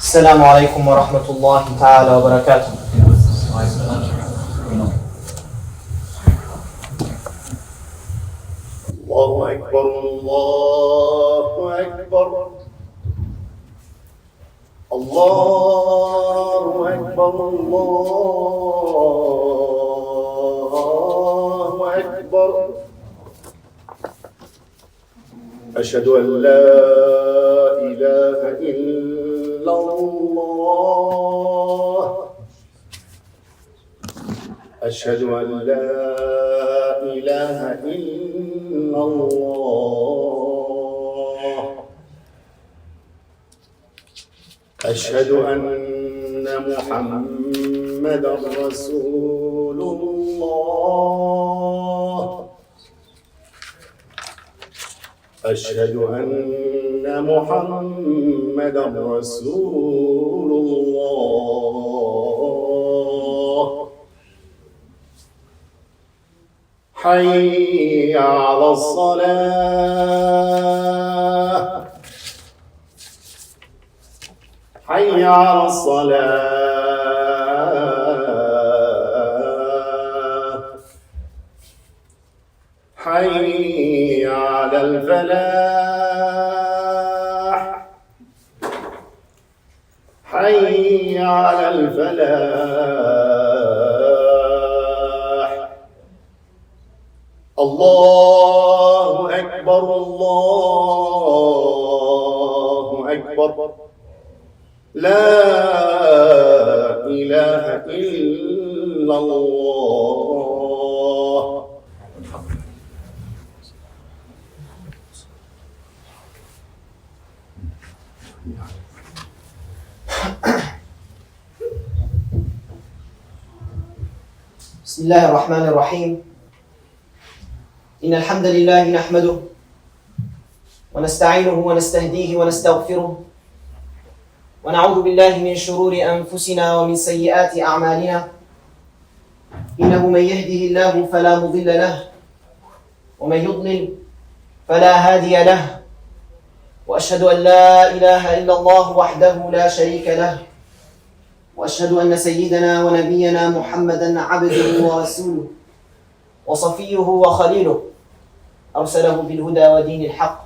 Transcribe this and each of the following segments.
السلام عليكم ورحمة الله تعالى وبركاته. الله أكبر الله أكبر الله أكبر الله أكبر أشهد أن لا إله إلا الله أشهد أن لا إله إلا الله أشهد أن محمدا رسول الله أشهد أن محمدا رسول الله حي على الصلاة حي على الصلاة حي على الفلاح حي على الفلاح الله أكبر الله أكبر لا إله إلا الله. بسم الله الرحمن الرحيم. إن الحمد لله نحمده ونستعينه ونستهديه ونستغفره ونعوذ بالله من شرور أنفسنا ومن سيئات أعمالنا. إنه من يهده الله فلا مضل له ومن يضلل فلا هادي له، وأشهد أن لا إله إلا الله وحده لا شريك له، وأشهد أن سيدنا ونبينا محمدا عبده ورسوله وصفيه وخليله، أرسله بالهدى ودين الحق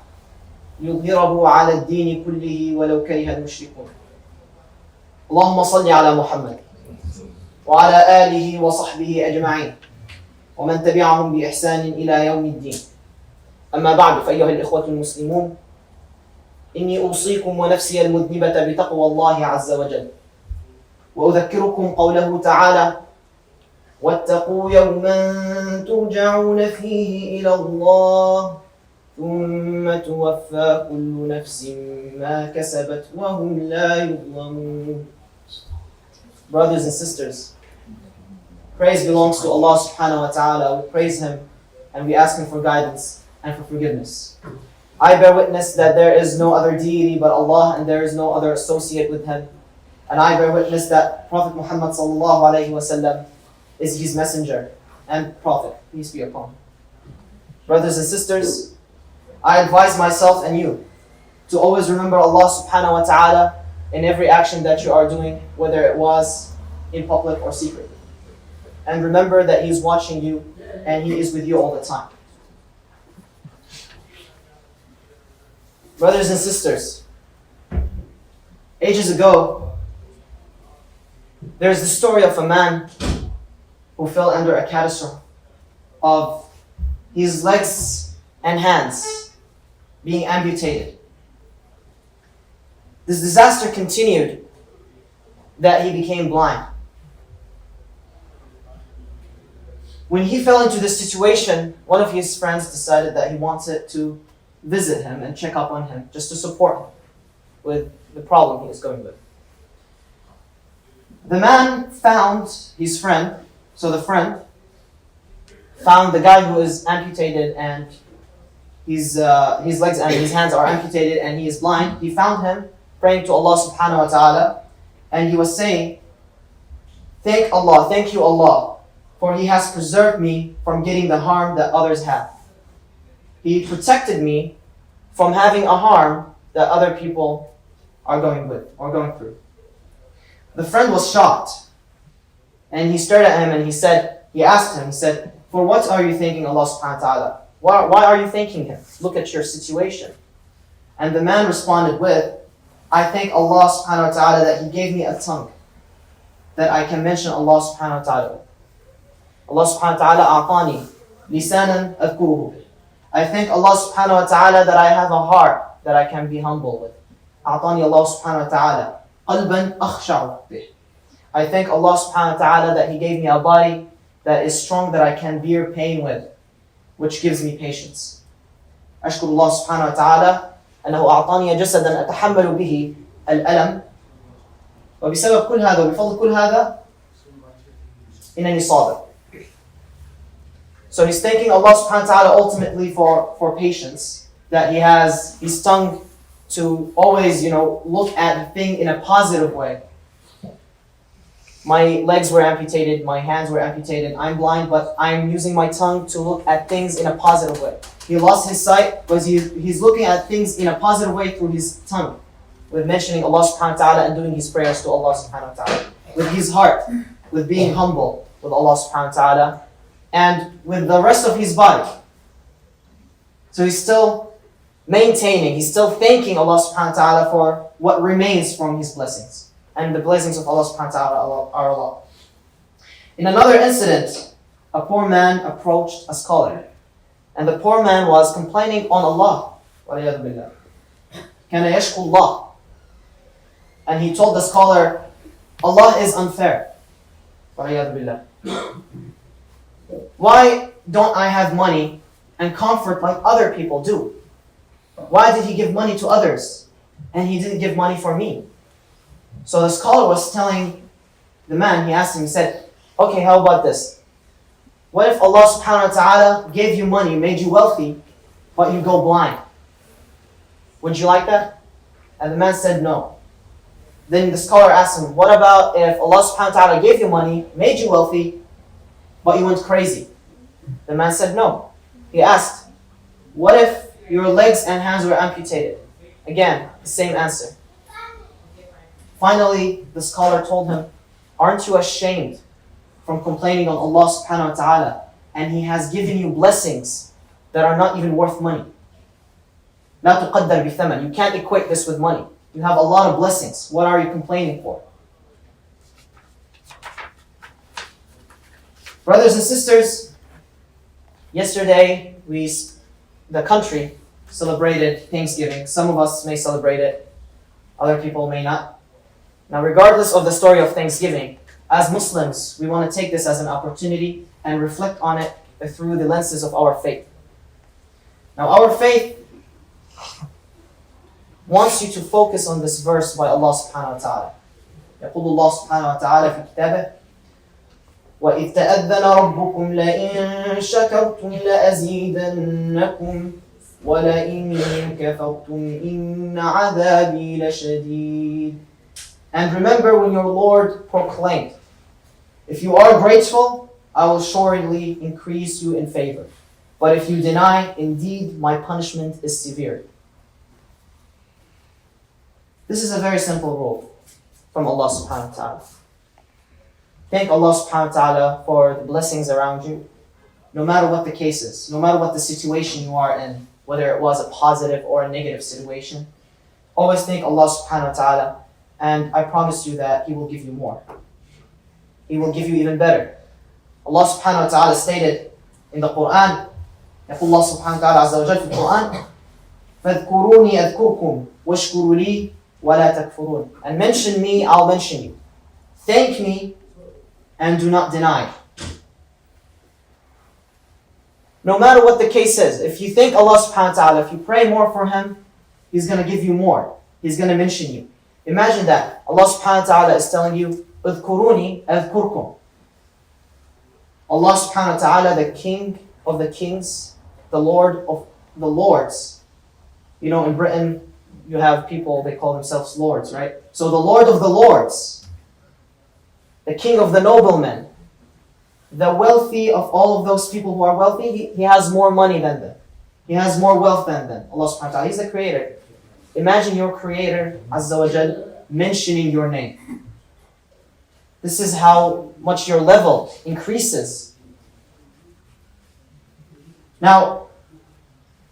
ليظهره على الدين كله ولو كره المشركون. اللهم صل على محمد وعلى آله وصحبه أجمعين ومن تبعهم بإحسان إلى يوم الدين. أما بعد، فأيها الإخوة المسلمون، إني أوصيكم ونفسي المذنبة بتقوى الله عز وجل، وأذكركم قوله تعالى: واتقوا يوما ترجعون فيه إلى الله ثم توفى كل نفس ما كسبت وهم لا يظلمون. Brothers and sisters, praise belongs to Allah subhanahu wa ta'ala. We praise Him and we ask Him for guidance and for forgiveness. I bear witness that there is no other deity but Allah, and there is no other associate with Him. And I bear witness that Prophet Muhammad sallallahu alayhi wa sallam is His messenger and prophet, peace be upon him. Brothers and sisters, I advise myself and you to always remember Allah subhanahu wa ta'ala in every action that you are doing, whether it was in public or secret. And remember that He is watching you and He is with you all the time. Brothers and sisters, ages ago, there's the story of a man who fell under a catastrophe of his legs and hands being amputated. This disaster continued that he became blind. When he fell into this situation, one of his friends decided that he wanted to visit him and check up on him, just to support him with the problem he was going with. The man found his friend, so the friend found the guy who is amputated and his legs and his hands are amputated and he is blind. He found him praying to Allah subhanahu wa ta'ala, and he was saying, thank you Allah, for He has preserved me from getting the harm that others have. He protected me from having a harm that other people are going through. The friend was shocked. And he stared at him and he asked him, for what are you thanking Allah subhanahu wa ta'ala? Why are you thanking Him? Look at your situation. And the man responded with, I thank Allah subhanahu wa ta'ala that He gave me a tongue that I can mention Allah subhanahu wa ta'ala with. Allah subhanahu wa ta'ala a'tani lisanan adhkuruhu. I thank Allah subhanahu wa ta'ala that I have a heart that I can be humble with. A'tani Allah subhanahu wa ta'ala qalban akhsha'u bih. I thank Allah subhanahu wa ta'ala that He gave me a body that is strong that I can bear pain with, which gives me patience. أشكر الله سبحانه وتعالى أنه أعطاني جسدا أتحمل به الألم وبسبب كل هذا وبفضل كل هذا إنني صابر. So he's thanking Allah subhanahu wa ta'ala ultimately for patience, that he has his tongue to always, look at the thing in a positive way. My legs were amputated, my hands were amputated, I'm blind, but I'm using my tongue to look at things in a positive way. He lost his sight because he's looking at things in a positive way through his tongue, with mentioning Allah subhanahu wa ta'ala and doing his prayers to Allah subhanahu wa ta'ala. With his heart, with being humble with Allah subhanahu wa ta'ala, and with the rest of his body. So he's still maintaining, he's still thanking Allah subhanahu wa ta'ala for what remains from his blessings. And the blessings of Allah subhanahu wa ta'ala are a lot. In another incident, a poor man approached a scholar. And the poor man was complaining on Allah. وَلِيَذُ بِاللَّهِ كَانَ يَشْكُ اللَّهِ. And he told the scholar, Allah is unfair. وَلِيَذُ بِاللَّهِ. Why don't I have money and comfort like other people do? Why did He give money to others and He didn't give money for me? So the scholar was telling the man, he asked him, he said, okay, how about this? What if Allah subhanahu wa ta'ala gave you money, made you wealthy, but you go blind? Would you like that? And the man said no. Then the scholar asked him, what about if Allah subhanahu wa ta'ala gave you money, made you wealthy, but you went crazy? The man said no. He asked, what if your legs and hands were amputated? Again, the same answer. Finally, the scholar told him, aren't you ashamed from complaining on Allah subhanahu wa ta'ala, and He has given you blessings that are not even worth money? لا تقدر بثمن. You can't equate this with money. You have a lot of blessings. What are you complaining for? Brothers and sisters, yesterday the country celebrated Thanksgiving. Some of us may celebrate it. Other people may not. Now, regardless of the story of Thanksgiving, as Muslims, we want to take this as an opportunity and reflect on it through the lenses of our faith. Now, our faith wants you to focus on this verse by Allah subhanahu wa ta'ala. يقول الله سبحانه وتعالى في كتابه وَإِذْ تَأَذَّنَ رَبُّكُمْ لَئِن شَكَرْتُمْ لَأَزِيدَنَّكُمْ وَلَئِن كَفَرْتُمْ إِنَّ عَذَابِي لَشَدِيدٌ. And remember when your Lord proclaimed, if you are grateful, I will surely increase you in favor. But if you deny, indeed my punishment is severe. This is a very simple rule from Allah subhanahu wa ta'ala. Thank Allah subhanahu wa ta'ala for the blessings around you, no matter what the case is, no matter what the situation you are in, whether it was a positive or a negative situation. Always thank Allah subhanahu wa ta'ala. And I promise you that He will give you more. He will give you even better. Allah subhanahu wa ta'ala stated in the Quran, يقول الله سبحانه وتعالى عز وجل في القرآن فاذكروني أذكركم واشكروا لي ولا تكفرون. And mention me, I'll mention you. Thank me and do not deny. No matter what the case is, if you thank Allah subhanahu wa ta'ala, if you pray more for Him, He's going to give you more. He's going to mention you. Imagine that. Allah subhanahu wa ta'ala is telling you, اذكروني أذكركم. Allah subhanahu wa ta'ala, the King of the kings, the Lord of the lords. In Britain, you have people, they call themselves lords, right? So the Lord of the lords, the King of the noblemen, the wealthy of all of those people who are wealthy, he has more money than them. He has more wealth than them. Allah subhanahu wa ta'ala, He's the creator. Imagine your Creator, Azza wa Jal, mentioning your name. This is how much your level increases. Now,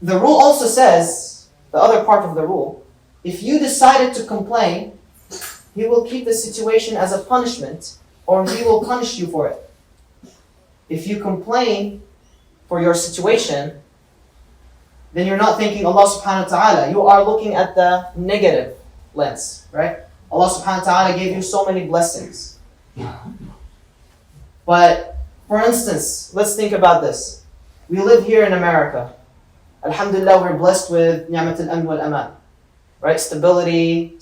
the rule also says, the other part of the rule, if you decided to complain, He will keep the situation as a punishment, or He will punish you for it. If you complain for your situation, then you're not thinking Allah subhanahu wa ta'ala. You are looking at the negative lens, right? Allah subhanahu wa ta'ala gave you so many blessings. But, for instance, let's think about this. We live here in America. Alhamdulillah, we're blessed with نعمه الأمن والأمان. Right? Stability,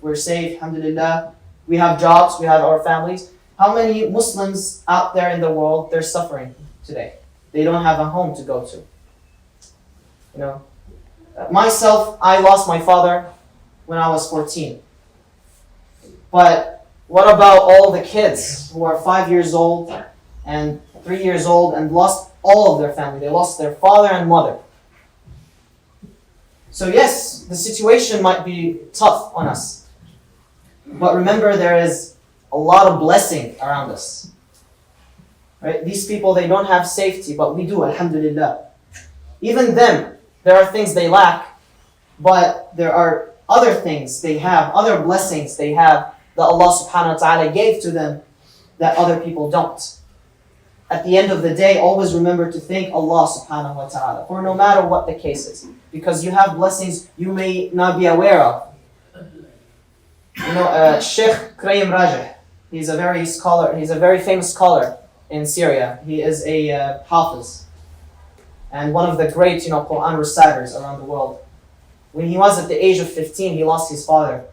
we're safe, alhamdulillah. We have jobs, we have our families. How many Muslims out there in the world, they're suffering today? They don't have a home to go to. You know, myself, I lost my father when I was 14. But what about all the kids who are 5 years old and 3 years old and lost all of their family? They lost their father and mother. So yes, the situation might be tough on us. But remember, there is a lot of blessing around us. Right? These people, they don't have safety, but we do, alhamdulillah. Even them, there are things they lack, but there are other things they have, other blessings they have that Allah subhanahu wa ta'ala gave to them that other people don't. At the end of the day, always remember to thank Allah subhanahu wa ta'ala for no matter what the case is. Because you have blessings you may not be aware of. You know, Sheikh Kraim Rajah, he's a very famous scholar in Syria. He is a Hafiz. And one of the great, Quran reciters around the world. When he was at the age of 15, he lost his father.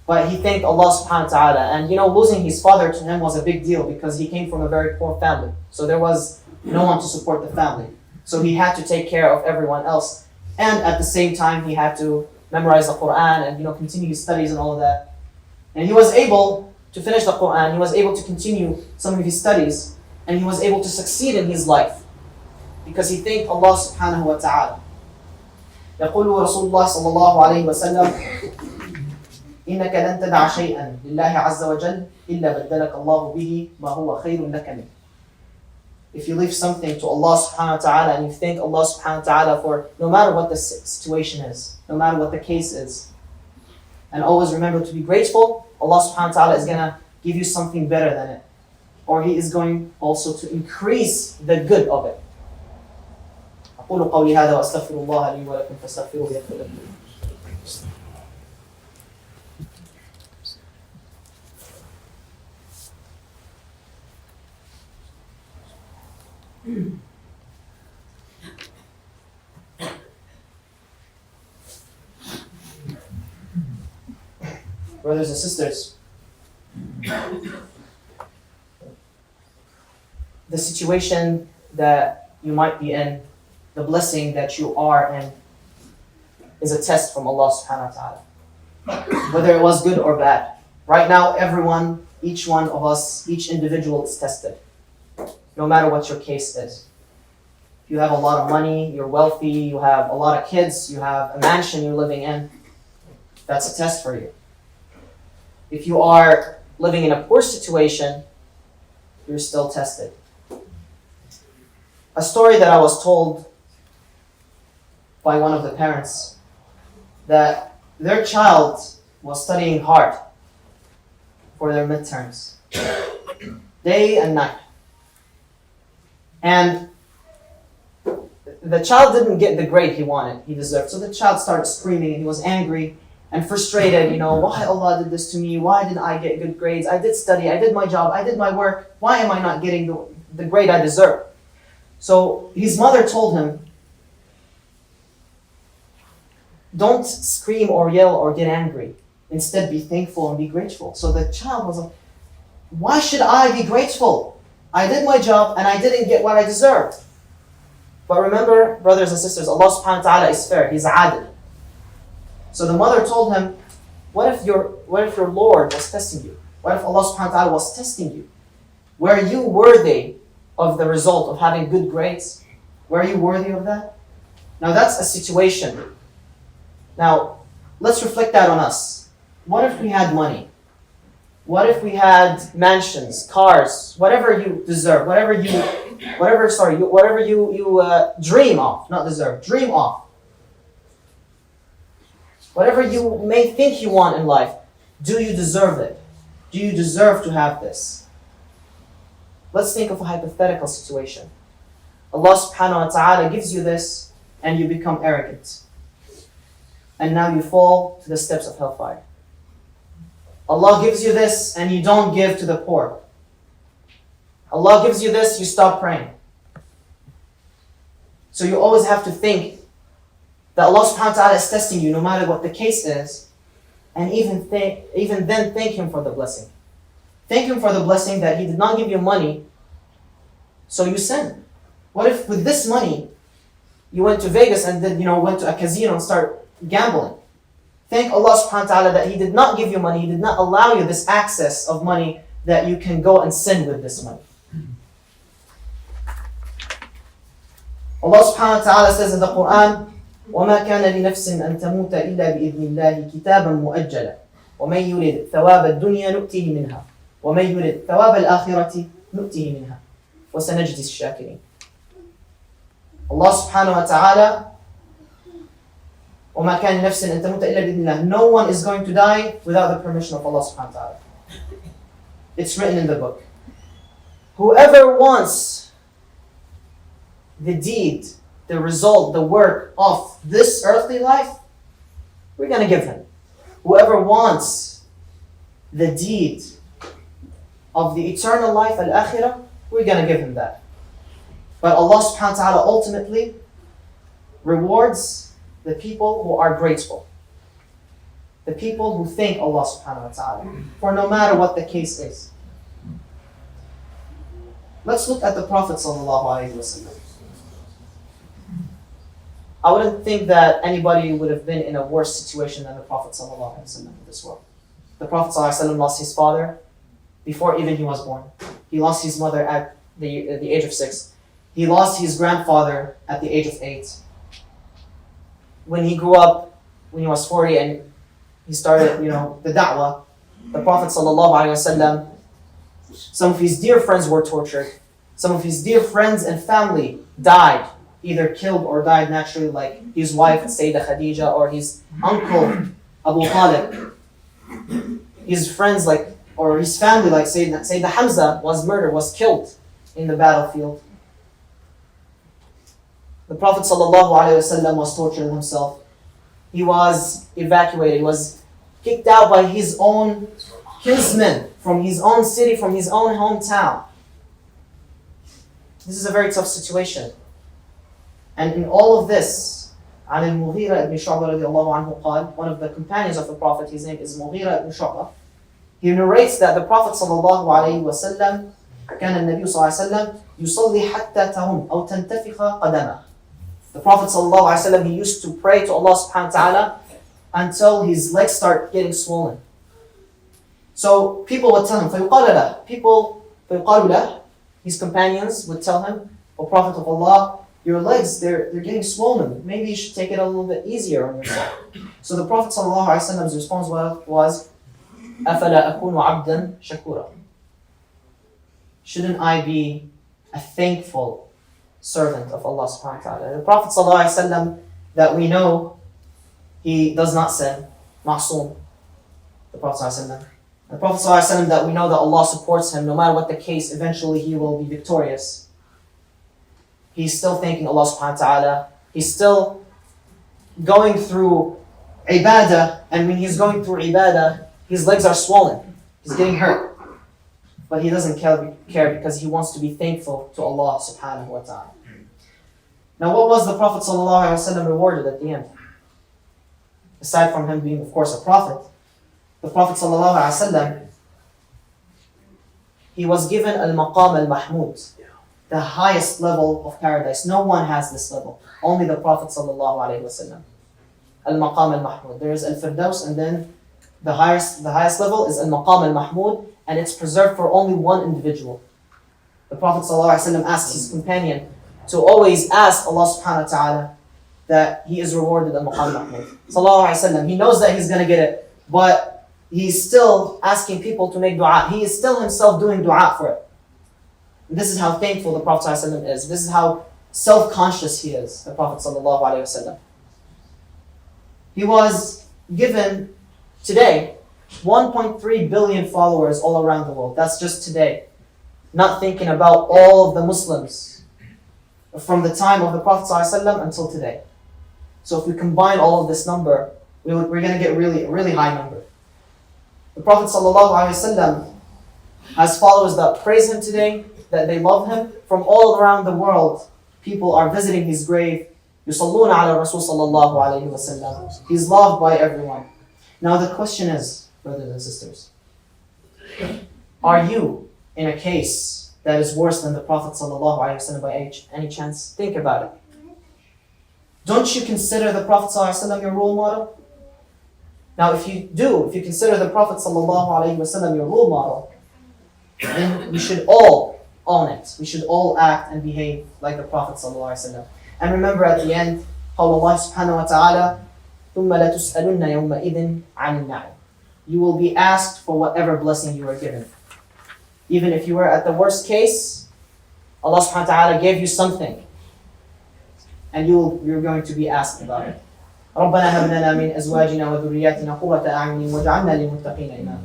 But he thanked Allah subhanahu wa ta'ala. And losing his father to him was a big deal because he came from a very poor family. So there was no one to support the family. So he had to take care of everyone else. And at the same time, he had to memorize the Quran and continue his studies and all of that. And he was able to finish the Quran. He was able to continue some of his studies. And he was able to succeed in his life. Because he thanked Allah subhanahu wa ta'ala. يقول رسول الله صلى الله عليه وسلم إنك لن تدع شيئا لله عز وجل إلا بدلك الله به ما هو خير لك منه. If you leave something to Allah subhanahu wa ta'ala and you thank Allah subhanahu wa ta'ala for no matter what the situation is, no matter what the case is, and always remember to be grateful, Allah subhanahu wa ta'ala is going to give you something better than it. Or He is going also to increase the good of it. أقول قولي هذا وأستغفر الله لي ولكم فاستغفروه يغفر لكم. Brothers and sisters, the situation that you might be in, the blessing that you are in, is a test from Allah subhanahu wa ta'ala. Whether it was good or bad. Right now, everyone, each one of us, each individual is tested. No matter what your case is. If you have a lot of money, you're wealthy, you have a lot of kids, you have a mansion you're living in, that's a test for you. If you are living in a poor situation, you're still tested. A story that I was told by one of the parents, that their child was studying hard for their midterms, day and night. And the child didn't get the grade he deserved. So the child started screaming and he was angry and frustrated, why Allah did this to me? Why didn't I get good grades? I did study, I did my job, I did my work. Why am I not getting the grade I deserve? So his mother told him, don't scream or yell or get angry. Instead, be thankful and be grateful. So the child was like, why should I be grateful? I did my job and I didn't get what I deserved. But remember, brothers and sisters, Allah subhanahu wa ta'ala is fair. He's adil. So the mother told him, what if your Lord was testing you? What if Allah subhanahu wa ta'ala was testing you? Were you worthy of the result of having good grades? Were you worthy of that? Now that's a situation Now, let's reflect that on us. What if we had money? What if we had mansions, cars, whatever you deserve, whatever you dream of, not deserve, dream of. Whatever you may think you want in life, do you deserve it? Do you deserve to have this? Let's think of a hypothetical situation. Allah subhanahu wa ta'ala gives you this and you become arrogant. And now you fall to the steps of hellfire. Allah gives you this and you don't give to the poor. Allah gives you this, you stop praying. So you always have to think that Allah subhanahu wa ta'ala is testing you no matter what the case is, and even then thank Him for the blessing. Thank Him for the blessing that He did not give you money, so you sin. What if with this money you went to Vegas and then went to a casino and start gambling? Thank Allah subhanahu wa ta'ala that He did not give you money, He did not allow you this access of money that you can go and sin with this money. Allah subhanahu wa ta'ala says in the Quran, وَمَا كَانَ لِنَفْسٍ أَن تَمُوتَ إِلَّا بِإِذْنِ اللَّهِ كِتَابًا مُؤَجَّلًا وَمَنْ يُرِدْ ثَوَابَ الدُّنْيَا نُؤْتِهِ مِنْهَا وَمَنْ يُرِدْ ثَوَابَ الْآخِرَةِ نُؤْتِهِ مِنْهَا وَسَنَجْزِي الشَّاكِرِينَ. Allah subhanahu wa ta'ala, وَمَا كَانَ لِنَفْسٍ أَن تَمُوتَ إِلَّا بِإِذْنِ اللَّهِ. No one is going to die without the permission of Allah subhanahu wa ta'ala. It's written in the book. Whoever wants the deed, the result, the work of this earthly life, we're going to give him. Whoever wants the deed of the eternal life, al-akhirah, we're going to give him that. But Allah subhanahu wa ta'ala ultimately rewards the people who are grateful. The people who thank Allah subhanahu wa ta'ala for no matter what the case is. Let's look at the Prophet sallallahu alaihi wasallam. I wouldn't think that anybody would have been in a worse situation than the Prophet ﷺ in this world. The Prophet ﷺ lost his father before even he was born. He lost his mother at the age of 6. He lost his grandfather at the age of 8. When he grew up, when he was 40 and he started, the da'wah, the Prophet ﷺ, some of his dear friends were tortured. Some of his dear friends and family died, either killed or died naturally, like his wife, Sayyidah Khadija, or his uncle, Abu Talib. His friends, or his family, like Sayyidina Hamza, was murdered, was killed in the battlefield. The Prophet ﷺ was torturing himself. He was evacuated, he was kicked out by his own kinsmen, from his own city, from his own hometown. This is a very tough situation. And in all of this, عن المغيرة ibn Shu'bah رضي الله عنه قال, one of the companions of the Prophet, his name is Mughira ibn Shu'bah, he narrates that the Prophet sallallahu alayhi wa sallam, كان النبي صلى الله عليه وسلم يصلي حتى تهم أو تنتفخ قدمه. The Prophet sallallahu alayhi wa sallam, he used to pray to Allah subhanahu wa ta'ala until his legs start getting swollen. So people would tell him, فيقال له, his companions would tell him, O Prophet of Allah, your legs, they're getting swollen. Maybe you should take it a little bit easier on yourself. So the Prophet ﷺ's response was, أَفَلَا أَكُونُ عَبْدًا شَكُورًا. Shouldn't I be a thankful servant of Allah subhanahu wa ta'ala? The Prophet ﷺ that we know, he does not sin. Ma'soom. The Prophet ﷺ. The Prophet ﷺ that we know that Allah supports him, no matter what the case, eventually he will be victorious. He's still thanking Allah subhanahu wa ta'ala. He's still going through ibadah, and when he's going through ibadah, his legs are swollen. He's getting hurt. But he doesn't care because he wants to be thankful to Allah subhanahu wa ta'ala. Now, what was the Prophet sallallahu alaihi wasallam rewarded at the end? Aside from him being, of course, a prophet, the Prophet sallallahu alaihi wasallam, he was given al-maqam al-mahmud, the highest level of paradise. No one has this level. Only the Prophet sallallahu alaihi wasallam. Al-maqam al-mahmud. There is al-firdaus, and then the highest level is al-maqam al-mahmud, and it's preserved for only one individual. The Prophet sallallahu alaihi wasallam asked his companion to always ask Allah subhanahu wa ta'ala that he is rewarded in Muqam Mahmud. Sallallahu Alaihi Wasallam. He knows that he's going to get it, but he's still asking people to make dua. He is still himself doing dua for it. This is how thankful the Prophet ﷺ is. This is how self-conscious he is, the Prophet ﷺ. He was given today 1.3 billion followers all around the world. That's just today. Not thinking about all of the Muslims from the time of the Prophet ﷺ until today. So if we combine all of this number, we're going to get a really high number. The Prophet ﷺ has followers that praise him today, that they love him. From all around the world, people are visiting his grave. يُصَلُّونَ عَلَى الرَّسُولِ صَلَّى اللَّهُ عَلَيْهِ وَسَلَّمَ. He's loved by everyone. Now the question is, brothers and sisters, are you in a case that is worse than the Prophet ﷺ by any chance? Think about it. Don't you consider the Prophet ﷺ your role model? Now if you consider the Prophet ﷺ your role model, then we should all own it. We should all act and behave like the Prophet ﷺ. And remember at the end, قال الله سبحانه وتعالى ثُمَّ لَتُسْأَلُنَّ يَوْمَئِذٍ عَنِ النَّعِمِ. You will be asked for whatever blessing you were given. Even if you were at the worst case, Allah subhanahu wa ta'ala gave you something. And you're going to be asked about it. ربنا هب لنا من أزواجنا وذرياتنا قرة أعين واجعلنا للمتقين إماما.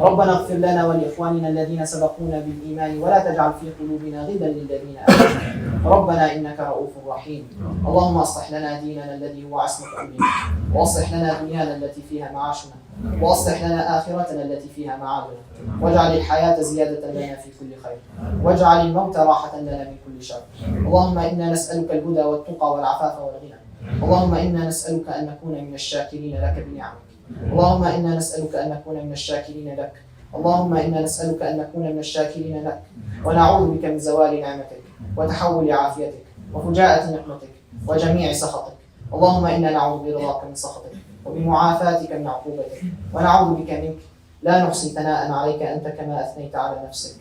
ربنا اغفر لنا ولإخواننا الذين سبقونا بالإيمان ولا تجعل في قلوبنا غلا للذين آمنوا ربنا إنك رؤوف رحيم. اللهم أصلح لنا ديننا الذي هو عصمة أمرنا وأصلح لنا دنيانا التي فيها معاشنا وأصلح لنا آخرتنا التي فيها معادنا واجعل الحياة زيادة لنا في كل خير واجعل الموت راحة لنا من كل شر. اللهم إنا نسألك الهدى والتقى والعفاف والغنى. اللهم إنا نسألك أن نكون من الشاكرين لك بنعمك. اللهم إنا نسألك أن نكون من الشاكرين لك. اللهم إنا نسألك أن نكون من الشاكرين لك ونعوذ بك من زوال نعمتك وتحول عافيتك وفجاءة نقمتك وجميع سخطك. اللهم إنا نعوذ برضاك من سخطك وبمعافاتك من عقوبتك ونعوذ بك منك لا نحصي ثناء عليك أنت كما أثنيت على نفسك.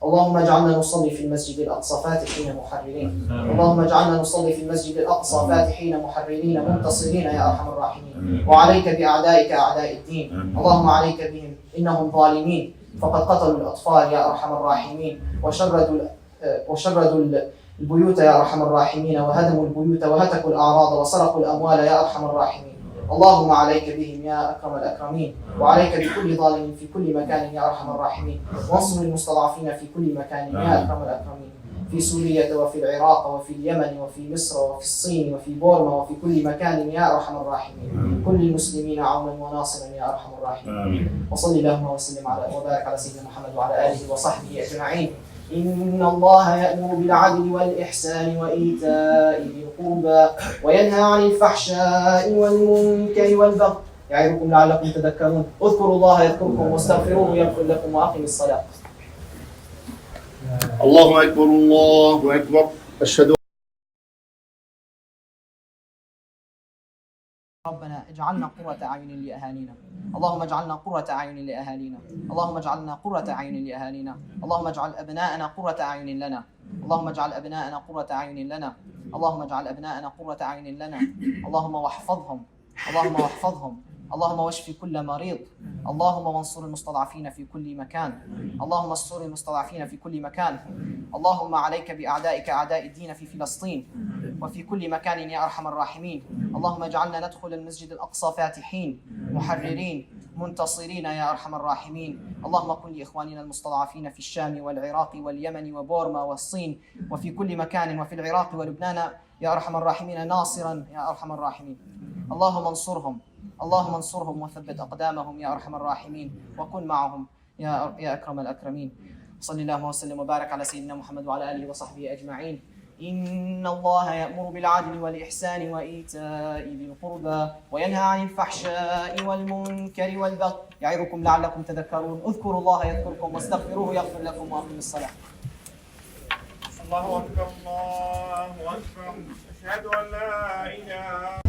اللهم اجعلنا نصلي في المسجد الأقصى فاتحين محررين. اللهم اجعلنا نصلي في المسجد الأقصى فاتحين محررين منتصرين يا أرحم الراحمين. وعليك بأعدائك أعداء الدين. اللهم عليك بهم إنهم ظالمين فقد قتلوا الأطفال يا أرحم الراحمين وشردوا البيوت يا أرحم الراحمين وهدموا البيوت وهتكوا الأعراض وسرقوا الأموال يا أرحم الراحمين. اللهم عليك بهم يا أكرم الأكرمين وعليك بكل ظالم في كل مكان يا أرحم الراحمين. وانصر المستضعفين في كل مكان يا أكرم الأكرمين في سوريا وفي العراق وفي اليمن وفي مصر وفي الصين وفي بورما وفي كل مكان يا أرحم الراحمين. كل المسلمين عونا وناصرا يا أرحم الراحمين. وصلي اللهم وسلم وبارك على سيدنا محمد وعلى آله وصحبه أجمعين. إن الله يأمر بالعدل والإحسان وإيتاء ذي القربى وينهى عن الفحشاء والمنكر والبغي يعظكم لعلكم تذكرون. اذكروا الله يذكركم واستغفروه يغفر لكم وأقيموا الصلاة. الله أكبر الله أكبر. أشهد. ربنا اجعلنا قرة أعين لأهالينا. اللهم اجعلنا قرة أعين لأهالينا. اللهم اجعلنا قرة أعين لأهالينا. اللهم اجعل أبناءنا قرة أعين لنا. اللهم اجعل أبناءنا قرة أعين لنا. اللهم اجعل أبناءنا قرة أعين لنا. اللهم واحفظهم. اللهم واحفظهم. اللهم واشف كل مريض. اللهم وانصر المستضعفين في كل مكان. اللهم انصر المستضعفين في كل مكان. اللهم عليك بأعدائك أعداء الدين في فلسطين وفي كل مكان يا أرحم الراحمين. اللهم اجعلنا ندخل المسجد الأقصى فاتحين محررين منتصرين يا أرحم الراحمين. اللهم كن لإخواننا المستضعفين في الشام والعراق واليمن وبورما والصين وفي كل مكان وفي العراق ولبنان يا أرحم الراحمين ناصرا يا أرحم الراحمين. اللهم انصرهم. اللهم انصرهم وثبت أقدامهم يا أرحم الراحمين وكن معهم يا أكرم الأكرمين. صلى الله وسلم وبارك على سيدنا محمد وعلى آله وصحبه أجمعين. إن الله يأمر بالعدل والإحسان وإيتاء ذي القربى وينهى عن الفحشاء والمنكر والبغي يعظكم لعلكم تذكرون. اذكروا الله يذكركم واستغفروه يغفر لكم وأقيموا الصلاة. الله أكبر الله أكبر. أشهد أن لا إله